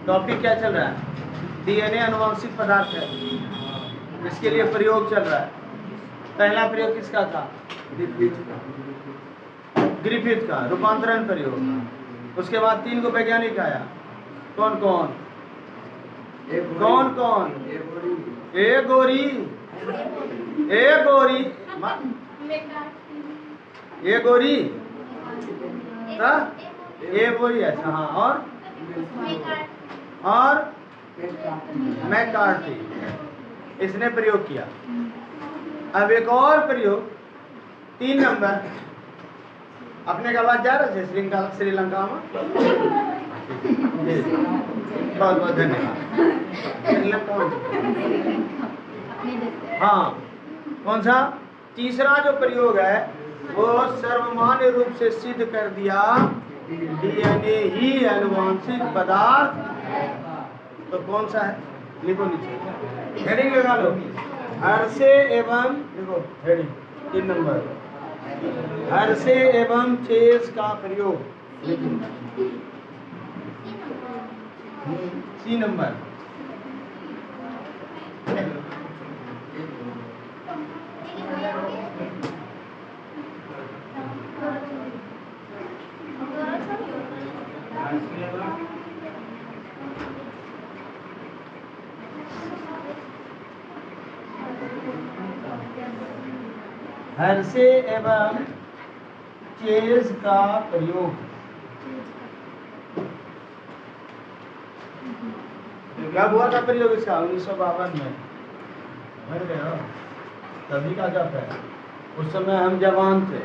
Topic क्या चल रहा है? डीएनए अनुवांशिक पदार्थ है, इसके लिए प्रयोग चल रहा है। पहला प्रयोग किसका था? ग्रिफिथ का रूपांतरण प्रयोग। उसके बाद 3 को वैज्ञानिक आया। कौन कौन? कौन कौन? ए गोरी, ए गोरी, ए गोरी, ए गोरी। अच्छा हाँ, और मैकार्टी, इसने प्रयोग किया। अब एक और प्रयोग 3 नंबर। अपने का बात जा रहा है श्रीलंका में। बहुत बहुत धन्यवाद। हाँ, कौन सा? तीसरा जो प्रयोग है वो सर्वमान्य रूप से सिद्ध कर दिया डीएनए ही अनुवांशिक पदार्थ। तो कौन सा है? लिखो नीचे, हेडिंग लगा लो। हर्षे एवं, देखो हेडिंग 3 नंबर, हर्षे एवं चेस का प्रयोग। C number. हर्षे एवं चेस का प्रयोग। कब हुआ था प्रयोग इसका? 1952 में। मर गए हो तभी का जब है, उस समय हम जवान थे।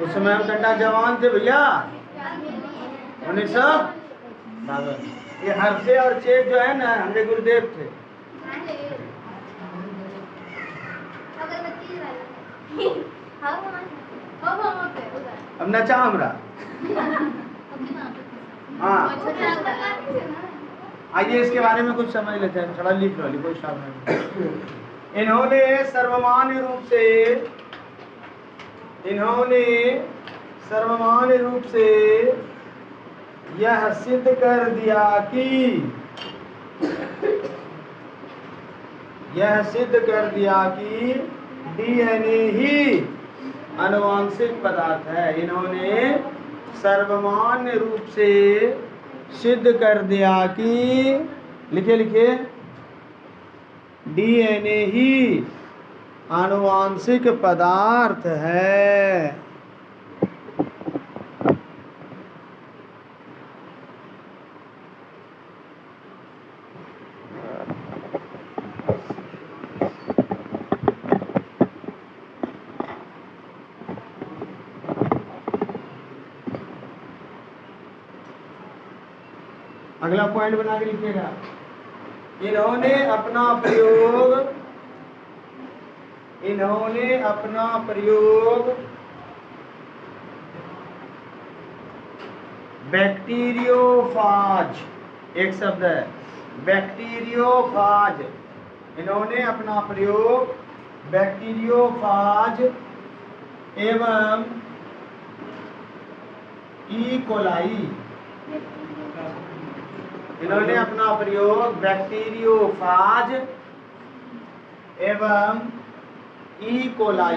उस समय हम कंटा जवान थे भैया। 1952। ये हर्षे और चेस जो है ना, हमारे गुरुदेव थे। अब नचा हमरा। हाँ, आइए इसके बारे में कुछ समझ लेते हैं। थोड़ा लिख लो, कोई शामिल नहीं। इन्होंने सर्वमान्य रूप से यह सिद्ध कर दिया कि डीएनए ही अनुवांशिक पदार्थ है। इन्होंने सर्वमान्य रूप से सिद्ध कर दिया कि, लिखे डीएनए ही आनुवांशिक पदार्थ है। अगला पॉइंट बना के लिखिएगा। इन्होंने अपना प्रयोग बैक्टीरियोफाज, एक शब्द है बैक्टीरियोफाज। इन्होंने अपना प्रयोग बैक्टीरियोफाज एवं ई कोलाई। इन्होंने अपना प्रयोग बैक्टीरियोफाज एवं ई कोलाई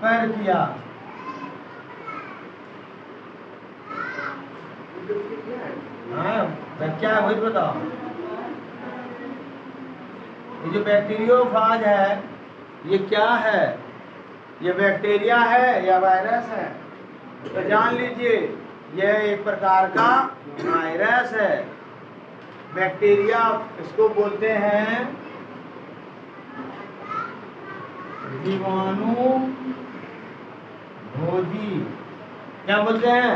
पर किया। हाँ, क्या है वही बताओ। ये जो बैक्टीरियोफाज है ये क्या है? ये बैक्टीरिया है या वायरस है? तो जान लीजिए यह एक प्रकार का वायरस है। बैक्टीरिया इसको बोलते हैं जीवाणु भोजी। क्या बोलते हैं?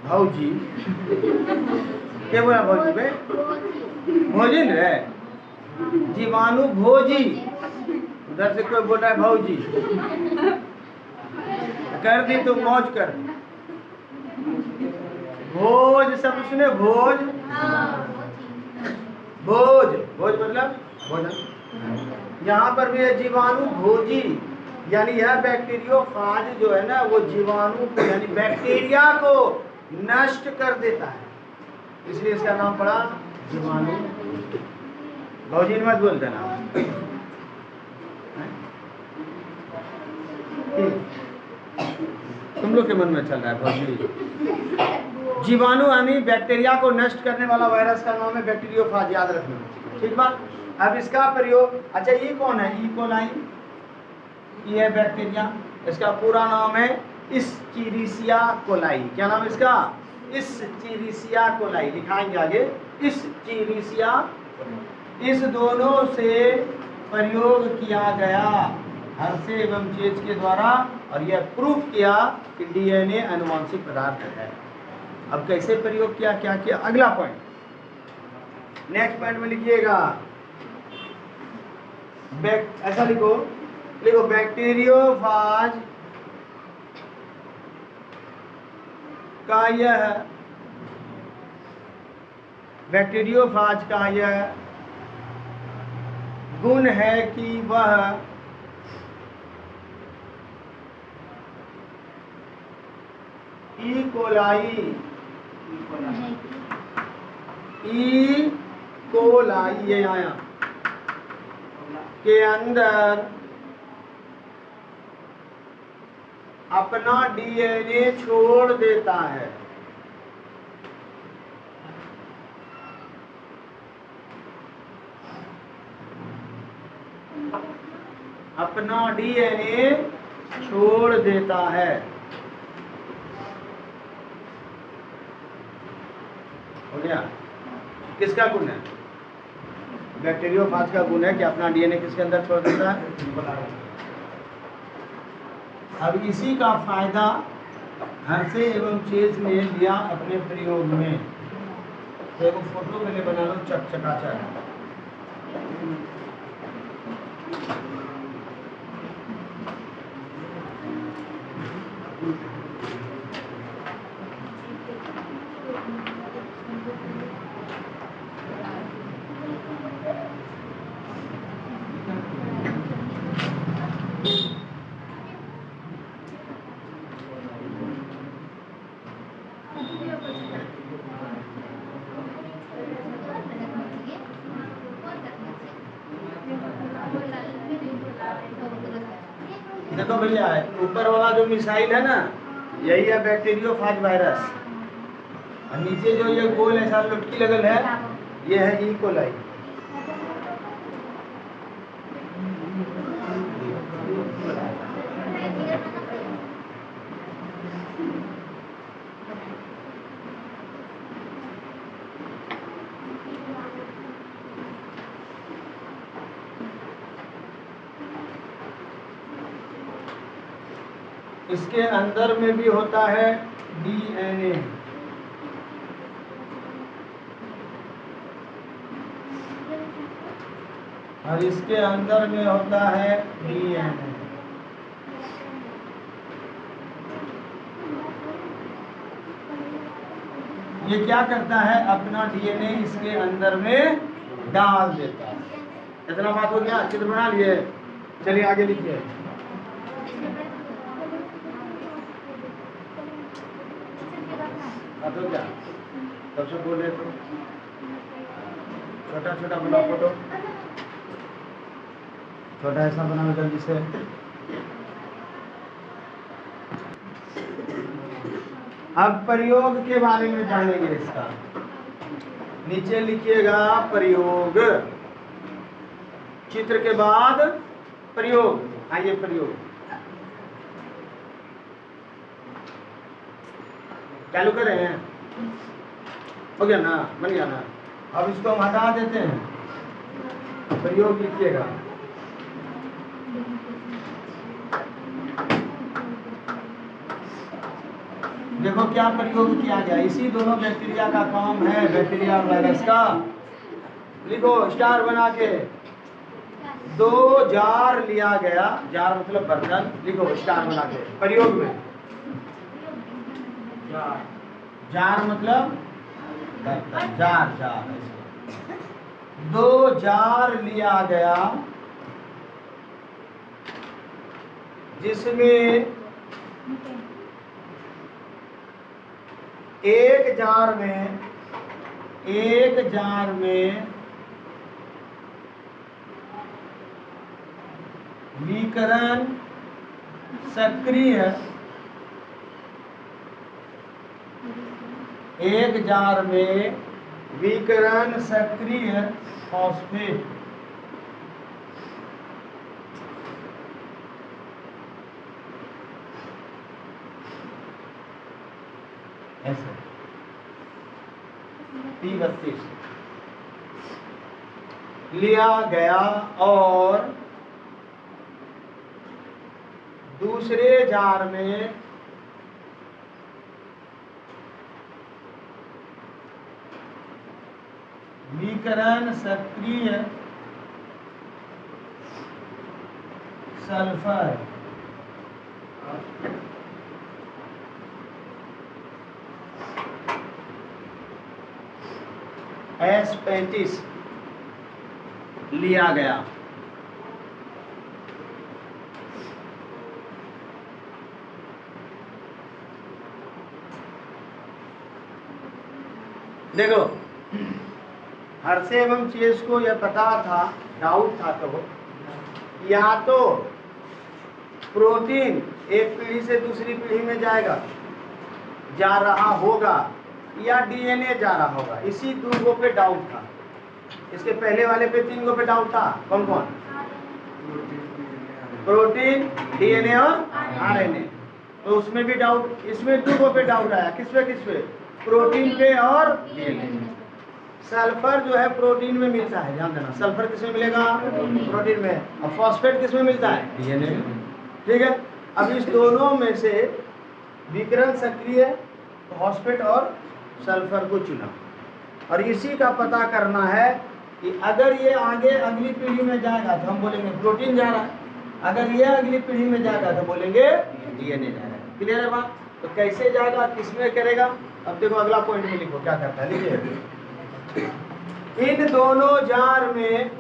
भौजी। क्या बोला भौजी पे? भोजन है, जीवाणु भोजी। उधर से कोई बोल रहा है भौजी, कर दी तो मौज कर। भोज सब सुने, भोज भोज, भोज मतलब भोजन। यहाँ पर भी है जीवाणु भोजी, यानी यह बैक्टीरियोफाज जो है ना वो जीवाणु को यानी बैक्टीरिया को नष्ट कर देता है, इसलिए इसका नाम पड़ा जीवाणु भोजी। मत बोल देना। तुम लोग के मन में चल रहा है भोजी। जीवाणु यानी बैक्टीरिया को नष्ट करने वाला वायरस का नाम है बैक्टीरियोफाज, याद रखना, ठीक बात। अब इसका प्रयोग, अच्छा ये कौन है? ई कोलाई, ये है बैक्टीरिया, इसका पूरा नाम है इस्चीरिशिया कोलाई। क्या नाम है इसका? इस्चीरिशिया कोलाई। लिखाएंगे आगे इस्चीरिशिया। इस दोनों से प्रयोग किया गया हर्षे एवं चेज के द्वारा, और यह प्रूफ किया कि डीएनए आनुवंशिक पदार्थ है। अब कैसे प्रयोग किया, क्या किया, अगला पॉइंट, नेक्स्ट पॉइंट में लिखिएगा, ऐसा लिखो, लिखो बैक्टीरियोफाज का यह बैक्टीरियोफाज का यह गुण है कि वह ई कोलाई ये आया के अंदर अपना डीएनए छोड़ देता है। अपना डीएनए छोड़ देता है। हो गया? किसका गुण है? बैक्टीरियोफाज का गुण है कि अपना डीएनए किसके अंदर छोड़ देता है। अब इसी का फायदा हर्षे एवं चेज ने लिया अपने प्रयोग में। तो एक फोटो के लिए बना लो चकचकाचक। देखो भैया, ऊपर वाला जो मिसाइल है ना, यही है बैक्टीरियोफाज वायरस, और नीचे जो ये गोल ऐसा लुटकी लगल है, ये है ई कोलाई। इसके अंदर में भी होता है डीएनए, और इसके अंदर में होता है डीएनए। ये क्या करता है? अपना डीएनए इसके अंदर में डाल देता है। इतना बात हो गया, चित्र बना लिए। चलिए आगे लिखिए। तो क्या सबसे बोले तो छोटा छोटा बना फोटो, छोटा ऐसा बनाओ जल्दी से। अब प्रयोग के बारे में जानेंगे इसका। नीचे लिखिएगा प्रयोग, चित्र के बाद प्रयोग। आइए प्रयोग चालू कर रहे हैं। हो गया ना, बन गया ना। अब इसको हम हटा देते हैं। प्रयोग लिखिएगा। देखो क्या प्रयोग किया गया। इसी दोनों बैक्टीरिया का काम है, बैक्टीरिया और वायरस का। लिखो स्टार बना के। 2 जार लिया गया, जार मतलब बर्तन। लिखो स्टार बना के प्रयोग में। जार मतलब जार, जार 2 जार लिया गया जिसमें एक जार में विकर्ण सक्रिय, एक जार में विकर्ण सक्रिय फॉस्फेट ऐसे P32 लिया गया और दूसरे जार में विकर्ण सक्रिय सल्फर S35 लिया गया। देखो हर्षे एवं चेस को यह पता था, डाउट था, तो या तो प्रोटीन एक पीढ़ी से दूसरी पीढ़ी में जा रहा होगा या डीएनए जा रहा होगा। इसी 2 गो पे डाउट था। इसके पहले वाले पे 3 गो पे डाउट था। कौन कौन? प्रोटीन, डीएनए और आरएनए। तो उसमें भी डाउट, इसमें 2 गो पे डाउट आया। किस पे? प्रोटीन पे और डीएनए। सल्फर जो है प्रोटीन में मिलता है, ध्यान देना। सल्फर किसमें मिलेगा? प्रोटीन में। और फॉस्फेट किसमें मिलता है? डीएनए में। ठीक है। अब इस दोनों में से विकर्ण सक्रिय फॉस्फेट और सल्फर को चुना और इसी का पता करना है कि अगर ये आगे अगली पीढ़ी में जाएगा तो हम बोलेंगे प्रोटीन जा रहा है, अगर ये अगली पीढ़ी में जाएगा तो बोलेंगे डीएनए जा रहा है। क्लियर है बात? तो कैसे जाएगा, किसमें करेगा? अब देखो अगला पॉइंट में लिखो क्या करता है। लिखिए, इन दोनों जार में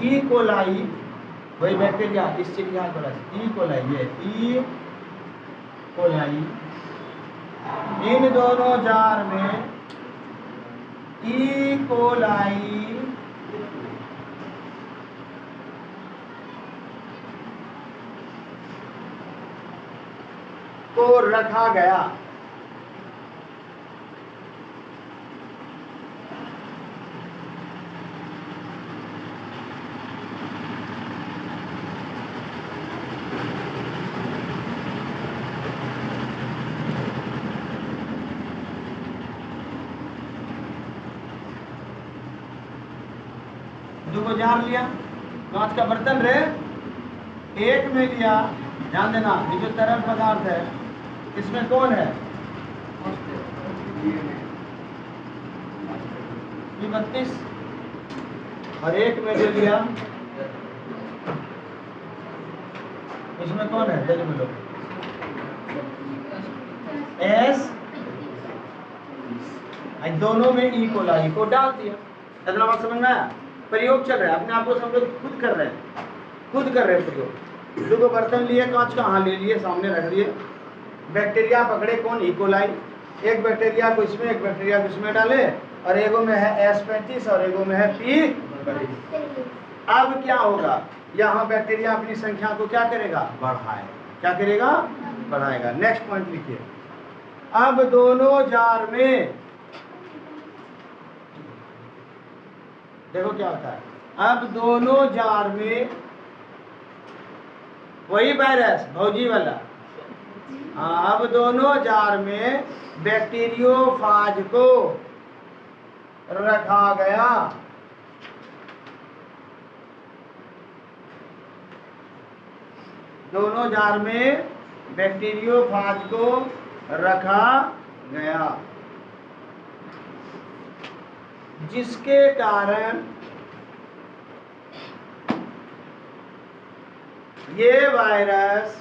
ई कोलाई, वही बैक्टीरिया, इस चीज याद करा, ई कोलाई, ये ई कोलाई, इन दोनों जार में ई कोलाई को रखा गया। दो जार लिया, कांच का बर्तन रहे, एक में लिया, ध्यान देना ये जो तरल पदार्थ है इसमें कौन है? P32। और एक में जो लिया इसमें कौन है? जल्दी बोलो। S। दोनों में ई कोलाई को डाल दिया। इतना बात समझ में आया? प्रयोग चल रहा है, अपने आप को समझो, खुद कर रहे हैं प्रयोग। दो बर्तन लिए कांच का, हाँ ले लिए, सामने रख दिए, बैक्टीरिया पकड़े, कौन? E coli. एक बैक्टीरिया को इसमें, एक बैक्टीरिया को इसमें डाले और एगो में है S35 और एगो में है P32। अब क्या होगा? यहाँ बैक्टीरिया अपनी संख्या को क्या करेगा? बढ़ाएगा। क्या करेगा? बढ़ाएगा। नेक्स्ट पॉइंट लिखिए, अब दोनों जार में देखो क्या होता है। अब दोनों जार में वही वायरस भौजी वाला, अब दोनों जार में बैक्टीरियोफाज को रखा गया। दोनों जार में बैक्टीरियोफाज को रखा गया, जिसके कारण ये वायरस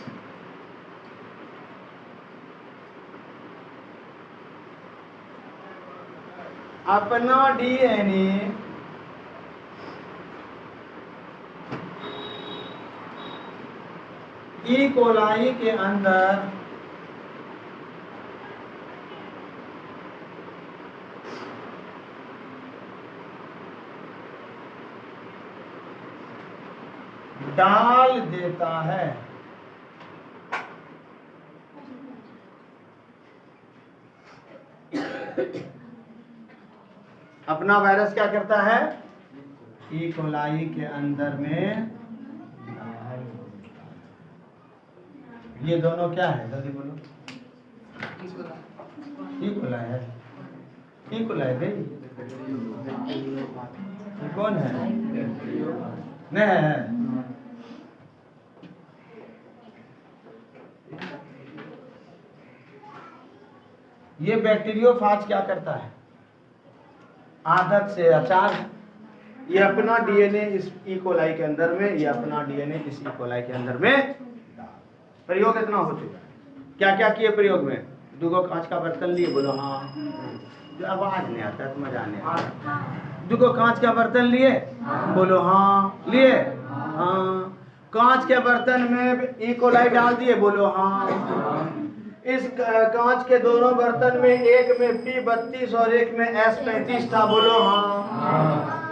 अपना डीएनए ई कोलाई के अंदर डाल देता है। अपना वायरस क्या करता है? ई कोलाई के अंदर में ये दोनों क्या है? जल्दी बोलो। ई कोलाई है। ई कोलाई भाई ये कौन है? नहीं है। ये बैक्टीरियोफाज क्या करता है? आदत से अचार ये अपना डीएनए इस ई कोलाई के अंदर में, ये अपना डीएनए इस ई कोलाई के अंदर में। प्रयोग इतना हो चुका है। क्या क्या किए प्रयोग में? दुगो कांच का बर्तन लिए, बोलो हाँ। जो आवाज नहीं आता तो मजा नहीं आता। दुगो कांच का बर्तन लिए, बोलो हाँ। लिए हाँ। कांच के बर्तन में ई कोलाई डाल दिए, बोलो हाँ। इस कांच के दोनों बर्तन में एक में P32 और एक में S35 था, बोलो हाँ।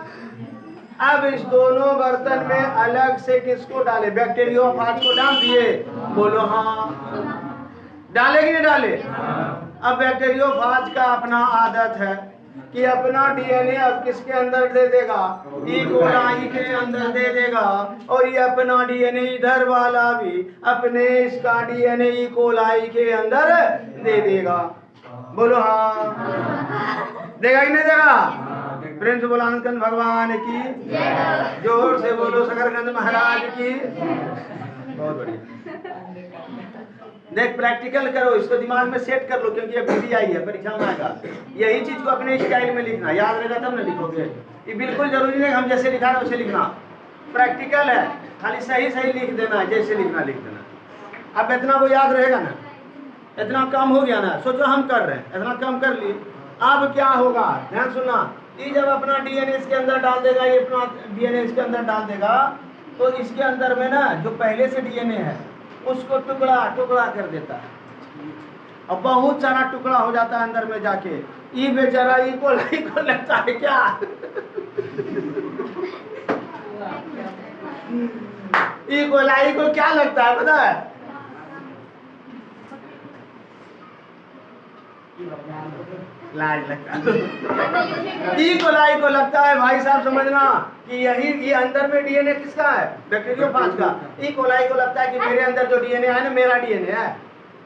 अब इस दोनों बर्तन में अलग से किसको डाले? बैक्टीरियोफाज को डाल दिए, बोलो हाँ। डाले कि नहीं डाले? अब बैक्टीरियोफाज का अपना आदत है कि अपना डीएनए अब किसके अंदर दे देगा? ई कोलाई के अंदर दे देगा। और ये अपना डीएनए इधर वाला भी अपने इसका डीएनए ई कोलाई के अंदर दे देगा, बोलो हाँ। देगा कि नहीं देगा? प्रेम से बोलो आनंद भगवान की, जोर से बोलो शकरकंद महाराज की। बहुत बढ़िया। देख प्रैक्टिकल करो, इसको दिमाग में सेट कर लो, क्योंकि ये पीडी आई है, परीक्षा में आएगा। यही चीज को अपने स्टाइल में लिखना, याद रहेगा तब ना लिखोगे। ये बिल्कुल जरूरी नहीं हम जैसे लिखा है वैसे लिखना, प्रैक्टिकल है। खाली सही सही लिख देना, जैसे लिखना लिख देना। अब इतना को याद रहेगा ना? इतना कम हो गया ना? सोचो हम कर रहे हैं, इतना कम कर लिए। अब क्या होगा? ध्यान सुनना। ये जब अपना डीएनए इसके अंदर डाल देगा, ये अपना डीएनए इसके अंदर डाल देगा, तो इसके अंदर में ना जो पहले से डीएनए है उसको टुकड़ा टुकड़ा कर देता है, और बहुत सारा टुकड़ा हो जाता है अंदर में जाके। ये बेचारा ई कोलाई को लगता है क्या? ई कोलाई को क्या लगता है पता है? लाज लगता है। ई कोलाई को लगता है भाई साहब, समझना कि यही ये अंदर में डीएनए किसका है? बैक्टीरियोफाज का। ई कोलाई को लगता है कि मेरे अंदर जो डीएनए है ना, मेरा डीएनए है।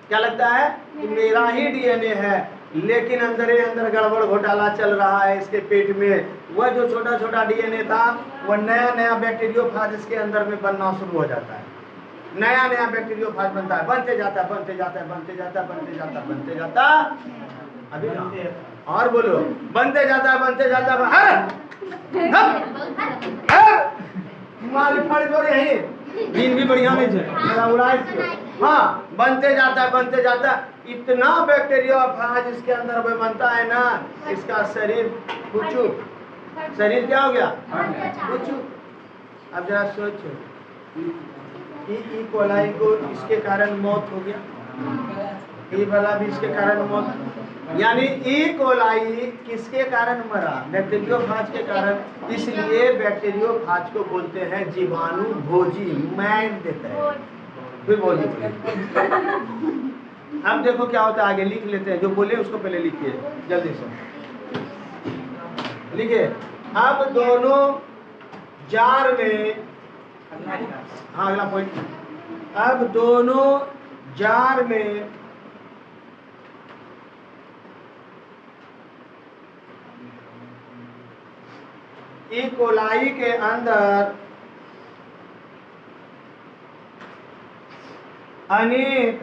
क्या लगता है? कि मेरा ही डीएनए है, लेकिन अंदर ही अंदर गड़बड़ घोटाला चल रहा है इसके पेट में। वह जो छोटा छोटा डीएनए था, वह नया नया बैक्टीरियोफाज इसके अंदर में बनना शुरू हो जाता है। नया नया बैक्टीरियोफाज बनता है, बनते जाता है, बनते जाता है, बनते जाता है, बनते जाता है, बनते जाता। अभी और बोलो, बनते जाता है, बनते जाता है। दिन भी बढ़िया नहीं थे। हाँ, बनते जाता है, बनते जाता है। इतना बैक्टीरियोफाज इसके अंदर में बनता है ना, इसका शरीर पूछू, शरीर क्या हो गया? पूछू। अब जरा सोचो, ई कोलाई को इसके कारण मौत हो गया, ई वाला भी इसके कारण मौत। यानी ई कोलाई किसके कारण मरा? बैक्टीरियोफाज के कारण। इसलिए बैक्टीरियोफाज को बोलते हैं जीवाणु भोजी, मैट देता है, फिर भोजी। अब देखो क्या होता है, आगे लिख लेते हैं। जो बोले उसको पहले लिखिए जल्दी से, लिखिए। अब दोनों जार में, हाँ अगला पॉइंट। अब दोनों जार में ई कोलाई के अंदर अनेक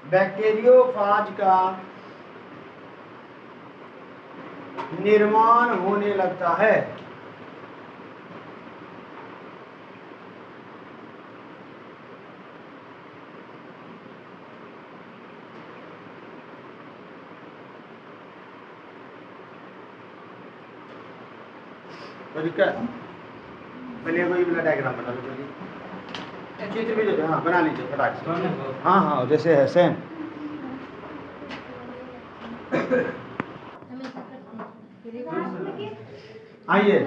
बैक्टीरियोफाज का निर्माण होने लगता है। कोई दिक्कत? पहले कोई वाला डायग्राम बना लो जल्दी, चित्र भी जो हाँ बना लीजिए फटाक से। हाँ हाँ जैसे है सेम। आइए,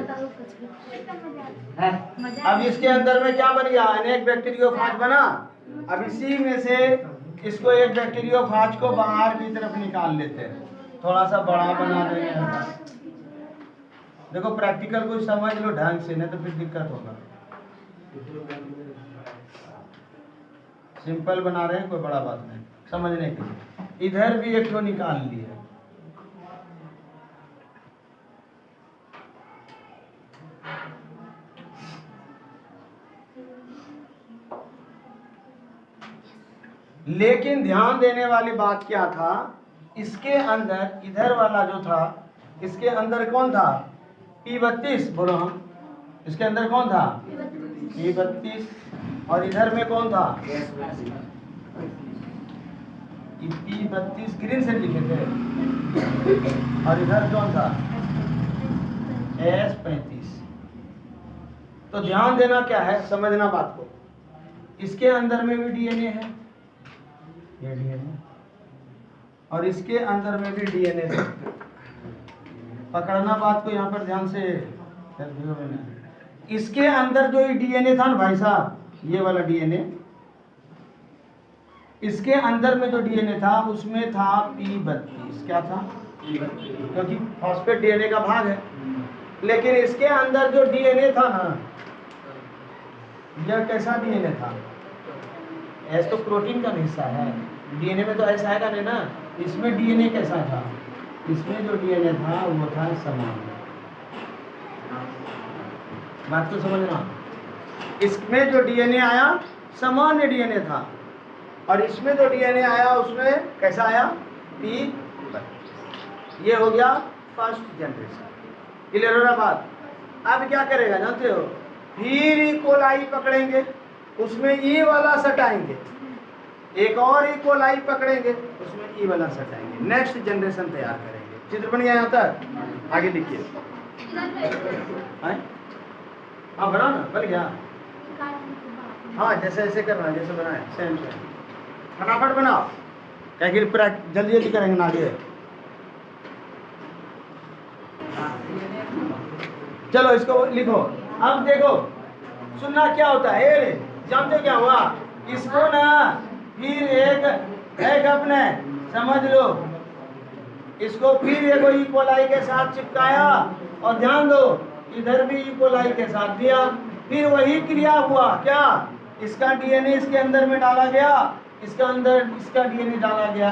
अब इसके अंदर में क्या बन गया? अनेक बैक्टीरियोफाज बना। अब इसी में से इसको एक बैक्टीरियोफाज को बाहर की तरफ निकाल लेते हैं, थोड़ा सा बड़ा बना देंगे। देखो प्रैक्टिकल कुछ समझ लो ढंग से, नहीं तो फिर दिक्कत होगा। सिंपल बना रहे हैं, कोई बड़ा बात नहीं, समझने के लिए। इधर भी एक तो निकाल लिया, लेकिन ध्यान देने वाली बात क्या था, इसके अंदर इधर वाला जो था, इसके अंदर कौन था? P32 बोलो हम, इसके अंदर कौन था? P32। और इधर में कौन था? P32 ग्रीन से लिखे थे, और इधर कौन था? S35। तो ध्यान देना क्या है, समझना बात को। इसके अंदर में भी डीएनए है, ये डीएनए, और इसके अंदर में भी डीएनए है। पकड़ना बात को यहाँ पर ध्यान से। इसके अंदर जो डीएनए था ना भाई साहब, ये वाला डीएनए, इसके अंदर में जो डीएनए था उसमें था P32। क्या था? क्योंकि फॉस्फेट डीएनए का भाग है। लेकिन इसके अंदर जो डीएनए था ना, यह कैसा डीएनए था? एस तो प्रोटीन का हिस्सा है, डीएनए में तो ऐसा आएगा नहीं ना। इसमें डीएनए कैसा था? इसमें जो डीएनए था वो था सामान्य। बात तो समझना, इसमें जो डीएनए आया सामान्य डीएनए था, और इसमें जो डीएनए आया उसमें कैसा आया? P32। ये हो गया फर्स्ट जनरेशन। क्लियर हो रहा बात? अब क्या करेगा जानते हो? फिर ई कोलाई पकड़ेंगे, उसमें ई वाला सटाएंगे, एक और ई कोलाई पकड़ेंगे, उसमें ई वाला सटाएंगे, नेक्स्ट जनरेशन तैयार करेंगे। चित्र बन गया यहाँ तक? आगे लिखिए। हाँ बना ना, बन गया। हाँ जैसे ऐसे करना, जैसे बनाए सेम सेम, फटाफट बनाओ, क्या कि जल्दी जल्दी करेंगे ना आगे। चलो इसको लिखो। अब देखो सुनना क्या होता है, जानते क्या हुआ? इसको ना फिर एक अपने समझ लो, इसको फिर एक ई कोलाई के साथ चिपकाया, और ध्यान दो इधर भी ई कोलाई के साथ दिया। फिर वही क्रिया हुआ, क्या? इसका डीएनए इसके अंदर में डाला गया, इसका अंदर इसका डीएनए डाला गया,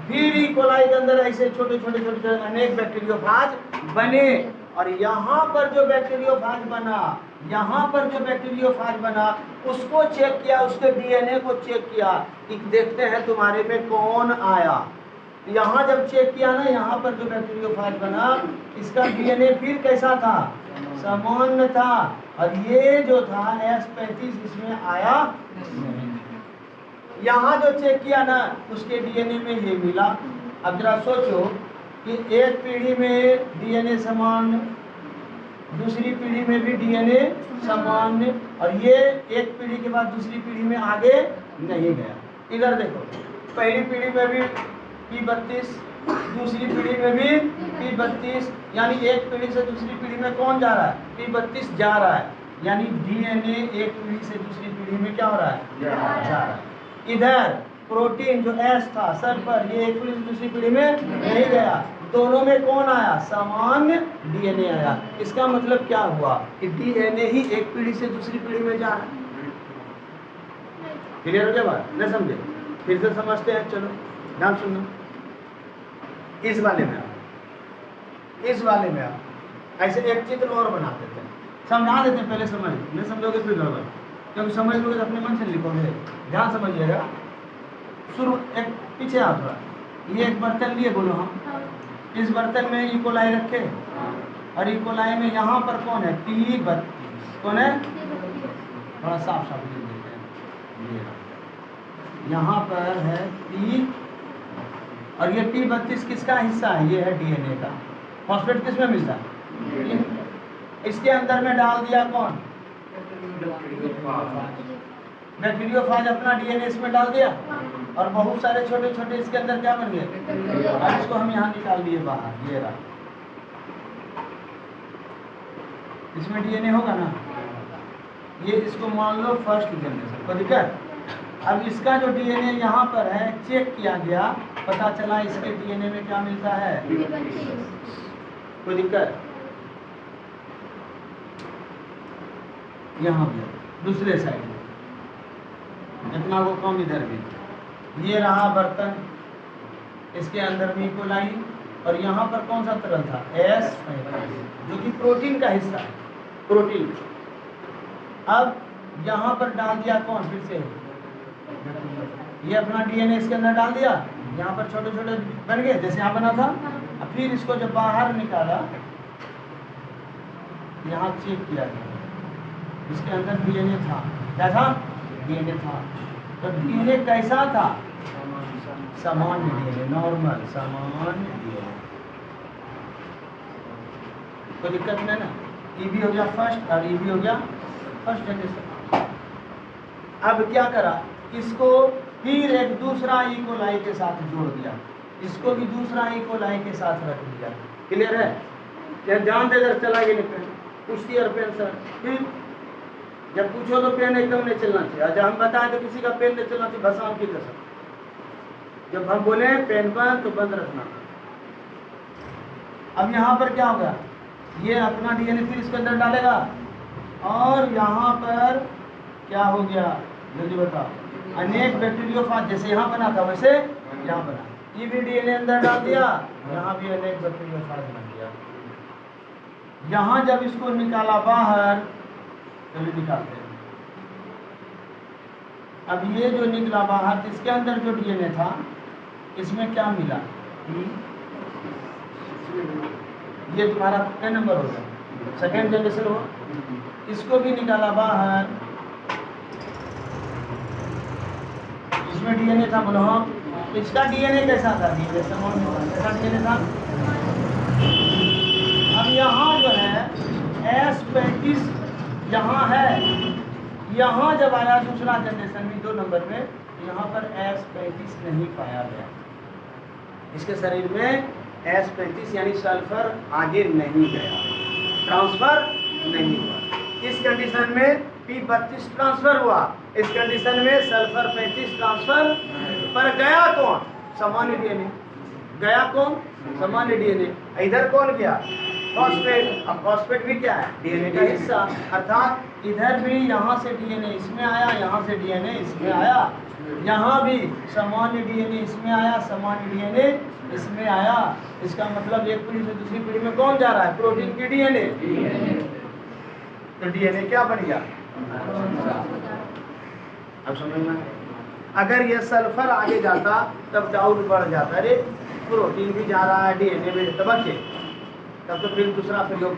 फिर ई कोलाई के अंदर ऐसे छोटे छोटे छोटे अनेक बैक्टीरियोफाज बने। और यहाँ पर जो बैक्टीरियोफाज बना, यहाँ पर जो बैक्टीरियोफाज बना, उसको चेक किया, उसके डीएनए को चेक किया कि देखते हैं तुम्हारे में कौन आया। यहाँ जब चेक किया ना, यहाँ पर जो बैक्टीरियोफाज बना, इसका डीएनए फिर कैसा था? सामान्य था, और ये जो था S35 इसमें आया नहीं। यहाँ जो चेक किया ना, उसके डीएनए में ये मिला। अब जरा सोचो कि एक पीढ़ी में डीएनए सामान्य, दूसरी पीढ़ी में भी डीएनए सामान्य, और ये एक पीढ़ी के बाद दूसरी पीढ़ी में आगे नहीं गया। इधर देखो, पहली पीढ़ी में भी P32, दूसरी पीढ़ी में भी P32, यानी एक पीढ़ी से दूसरी पीढ़ी में कौन जा रहा है? P32 जा रहा है। यानी डीएनए एक पीढ़ी से दूसरी पीढ़ी में क्या हो रहा है? जा रहा है। इधर प्रोटीन जो S था सर पर, ये एक पीढ़ी से दूसरी पीढ़ी में नहीं गया, दोनों में कौन आया? सामान्य डीएनए आया। इसका मतलब क्या हुआ कि डीएनए ही एक पीढ़ी से दूसरी पीढ़ी में जा रहा है। क्लियर हो गया बात? नहीं समझे? फिर से समझते हैं, चलो ध्यान सुनना। इस वाले में आओ, इस वाले में आओ, ऐसे एक चित्र और बना देते हैं, समझा देते हैं, पहले समझ, नहीं समझोगे फिर गड़बड़, क्योंकि समझ लोगे तो अपने मन से लिखोगे। ध्यान समझिएगा। शुरू एक पीछे आओ थोड़ा, ये एक बर्तन लिए बोलो हम, इस बर्तन में ई कोलाई रखे, और ई कोलाई में यहाँ पर कौन है? P32। कौन है? थोड़ा साफ साफ लिख देते हैं। यहाँ पर है P, और ये P32 किसका हिस्सा है? ये है डीएनए का। फॉस्फेट किस में मिलता है? इसके अंदर में डाल दिया कौन, बैक्टीरियोफाज अपना डीएनए इसमें डाल दिया और बहुत सारे छोटे छोटे इसके अंदर क्या बन गए। अब इसको हम यहाँ निकाल दिए बाहर, ये रहा, इसमें डीएनए होगा ना, ये इसको मान लो फर्स्ट जनरेशन, कोई दिक्कत। अब इसका जो डीएनए यहाँ पर है चेक किया गया, पता चला इसके डीएनए में क्या मिलता है, कोई दिक्कत। यहाँ भी दूसरे साइड में इतना को कम, इधर भी ये रहा बर्तन, इसके अंदर भी कोलाई और यहाँ पर कौन सा तरल था, एस जो कि प्रोटीन का हिस्सा है, प्रोटीन। अब यहाँ पर डाल दिया कौन, फिर से ये अपना डीएनए इसके अंदर डाल दिया, यहाँ पर छोटे छोटे बन गए जैसे यहाँ बना था। अब फिर इसको जब बाहर निकाला, यहाँ चेक किया गया, इसके अंदर डीएनए था, क्या था, डीएनए था। तो डीएनए कैसा था, सामान्य डीएनए, नॉर्मल सामान्य डीएनए, कोई दिक्कत नहीं ना। ई भी हो गया फर्स्ट और ई भी हो गया फर्स्ट जनरेशन। अब क्या करा, इसको फिर एक दूसरा ई कोलाई के साथ जोड़ दिया, इसको भी दूसरा ई कोलाई के साथ रख दिया। क्लियर है, क्या जान दे इधर चला गया पेन, पूछती और पेन सर, फिर जब पूछो तो पेन एकदम नहीं चलना चाहिए। जब हम बताएं तो किसी का पेन नहीं चलना चाहिए, भसाम की कसम। जब हम बोले पेन पर तो बंद रखना। अब यहाँ पर क्या होगा, ये अपना डीएनए फिर इसके अंदर डालेगा और यहाँ पर क्या हो गया जल्दी बताओ, अनेक बैक्टीरियोफाज, जैसे यहाँ बना था वैसे यहाँ बना, ये भी डीएनए अंदर डाल दिया, यहाँ भी अनेक बैक्टीरियोफाज बन गया। यहाँ जब इसको निकाला बाहर, तभी दिखाते हैं। अब ये जो निकला बाहर, इसके अंदर जो डीएनए था, इसमें क्या मिला, ये तुम्हारा कितने नंबर होगा, सेकेंड जनरेशन हो। इसको भी निकाला बाहर, इसमें डीएनए था, बोलो हाँ। इसका डीएनए कैसा था, डीएनए कैसा डीएनए था। अब यहाँ जो है S35 यहाँ है, यहाँ जब आया दूसरा जनरेशन में 2 नंबर में, यहाँ पर S35 नहीं पाया गया, इसके शरीर में S35 यानी सल्फर आगे नहीं गया, ट्रांसफर नहीं हुआ। इस कंडीशन में P32 ट्रांसफर हुआ, इस कंडीशन में सल्फर 35 ट्रांसफर, पर गया कौन, सामान्य डीएनए गया, कौन, सामान्य डीएनए। इधर कौन गया, फॉस्फेट। अब फॉस्फेट भी क्या है, डीएनए का हिस्सा, अर्थात इधर भी यहाँ से डीएनए इसमें आया, यहाँ से डीएनए इसमें आया, यहाँ भी सामान्य डीएनए इसमें आया, सामान्य डीएनए इसमें आया। इसका मतलब एक पीढ़ी से दूसरी पीढ़ी में कौन जा रहा है, प्रोटीन की डीएनए। तो डीएनए क्या बन गया, अब समझ में। अगर ये सल्फर आगे जाता तब डाउट बढ़ जाता, अरे प्रोटीन भी जा रहा है डीएनए में, तब तो फिर दूसरा प्रयोग,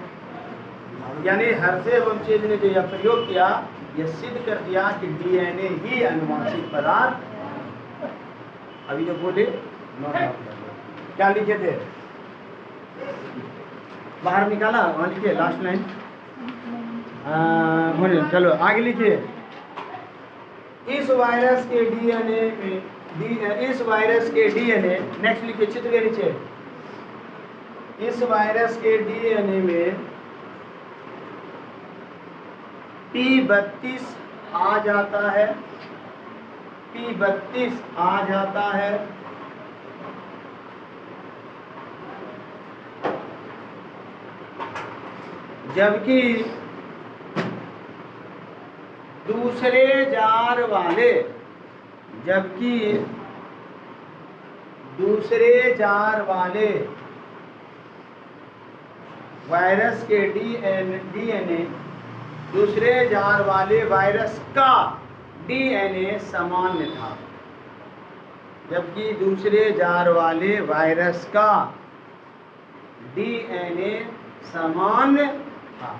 यानी हर्षे एवं चेज ने जो यह प्रयोग किया, यह सिद्ध कर दिया कि डीएनए ही अनुवांशिक पदार्थ। अभी जो बोले क्या लिखे थे, बाहर निकाला, वहां लिखे लास्ट लाइन, चलो आगे लिखिए। इस वायरस के डीएनए में, इस वायरस के डीएनए, नेक्स्ट लिखिए चित्र के नीचे, इस वायरस के डीएनए में P32 आ जाता है, P32 आ जाता है, जबकि दूसरे जार वाले, जबकि दूसरे जार वाले वायरस के डीएनए, दूसरे जार वाले वायरस का डीएनए सामान्य था, जबकि दूसरे जार वाले वायरस का डीएनए सामान्य था।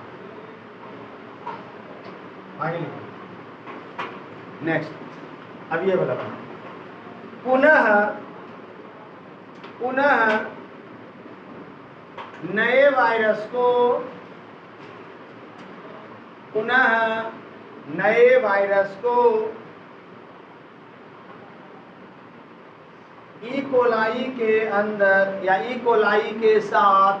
आगे नेक्स्ट, अब ये बोला पुनः नए वायरस को पुनः नए वायरस को ई कोलाई के अंदर या ई कोलाई के साथ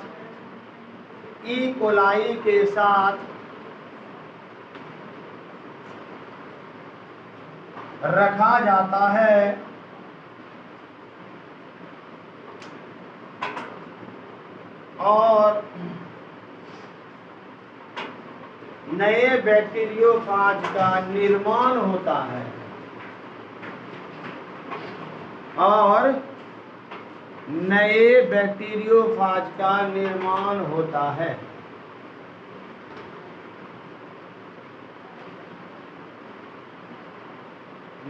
रखा जाता है और नए बैक्टीरियोफाज का निर्माण होता है और नए बैक्टीरियोफाज का निर्माण होता है।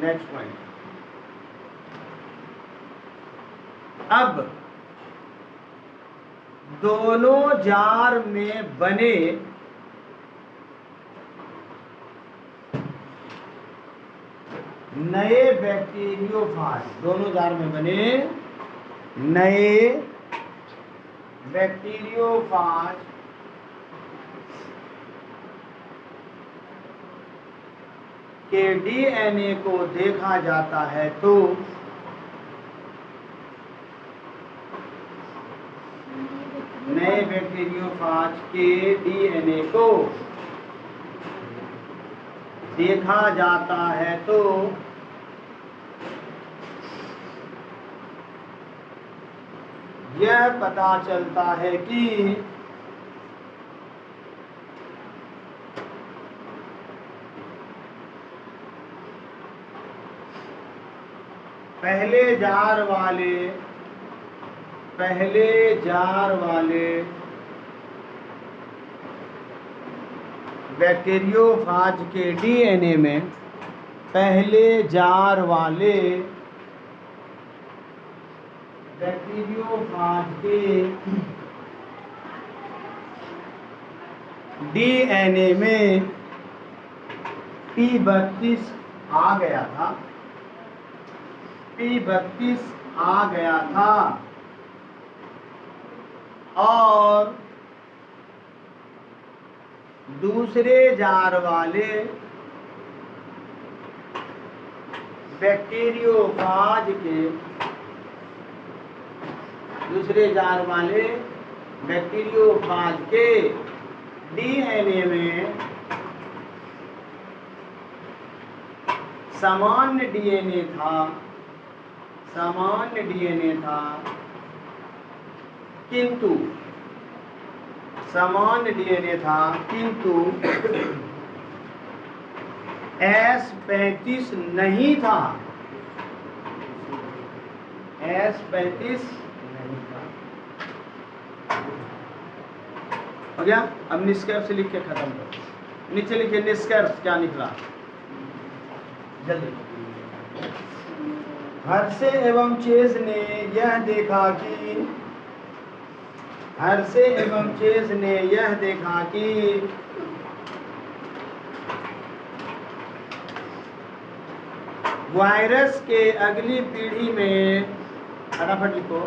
Next point. अब दोनों जार में बने नए बैक्टीरियोफाज, दोनों जार में बने नए बैक्टीरियोफाज के डीएनए को देखा जाता है तो नए बैक्टीरियोफाज के डीएनए को देखा जाता है तो यह पता चलता है कि पहले जार वाले बैक्टीरियोफाज के डीएनए में पहले जार वाले बैक्टीरियोफाज के डीएनए में P32 आ गया था, P32 आ गया था और दूसरे जार वाले बैक्टीरियोफाज के डीएनए में सामान्य डीएनए था किंतु S35 नहीं था, S35 नहीं था। हो गया। अब निष्कर्ष लिख के खत्म करो। नीचे लिखिए निष्कर्ष क्या निकला जल्दी। हर्शे एवं चेज ने यह देखा कि वायरस के अगली पीढ़ी में, फटाफट लिखो,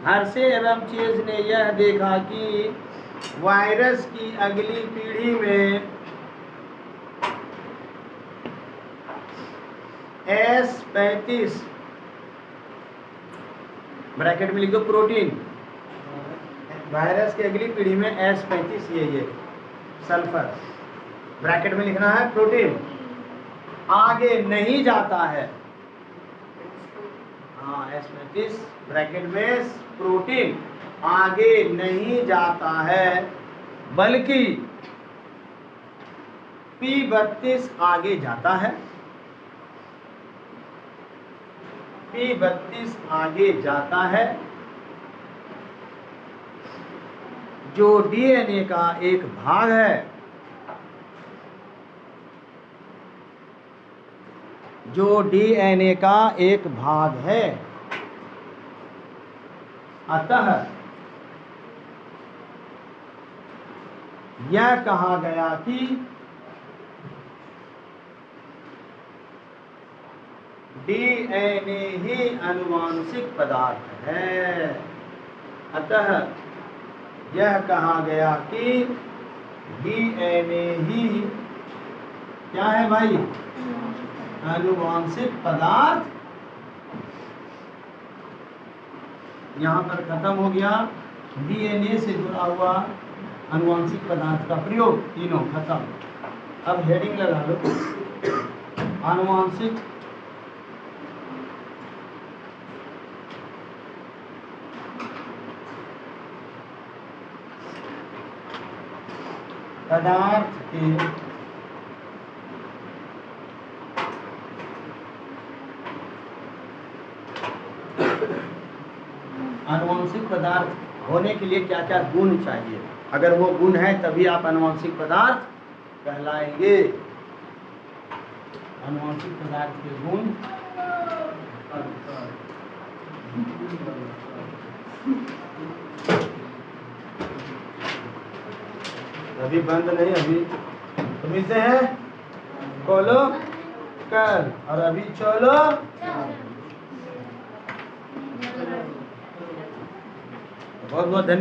हर्शे एवं चेज ने यह देखा कि वायरस की अगली पीढ़ी में S35 ब्रैकेट में लिख दो प्रोटीन, वायरस की अगली पीढ़ी में S35 ये सल्फर ब्रैकेट में लिखना है प्रोटीन आगे नहीं जाता है। हाँ, S35 ब्रैकेट में प्रोटीन आगे नहीं जाता है बल्कि P32 आगे जाता है, P32 आगे जाता है जो डीएनए का एक भाग है, अतः यह कहा गया कि डीएनए ही आनुवांशिक पदार्थ है। अतः यह कहा गया कि डीएनए ही क्या है भाई? आनुवांशिक पदार्थ। यहाँ पर खत्म हो गया डीएनए से जुड़ा हुआ आनुवांशिक पदार्थ का प्रयोग, तीनों खत्म। अब हेडिंग लगा लो, आनुवांशिक पदार्थ के आनुवांशिक पदार्थ होने के लिए क्या क्या गुण चाहिए? अगर वो गुण है तभी आप आनुवांशिक पदार्थ कहलाएंगे। आनुवांशिक पदार्थ के गुण, अभी बंद नहीं, अभी से है खोलो कर, और अभी चलो। बहुत बहुत धन्यवाद।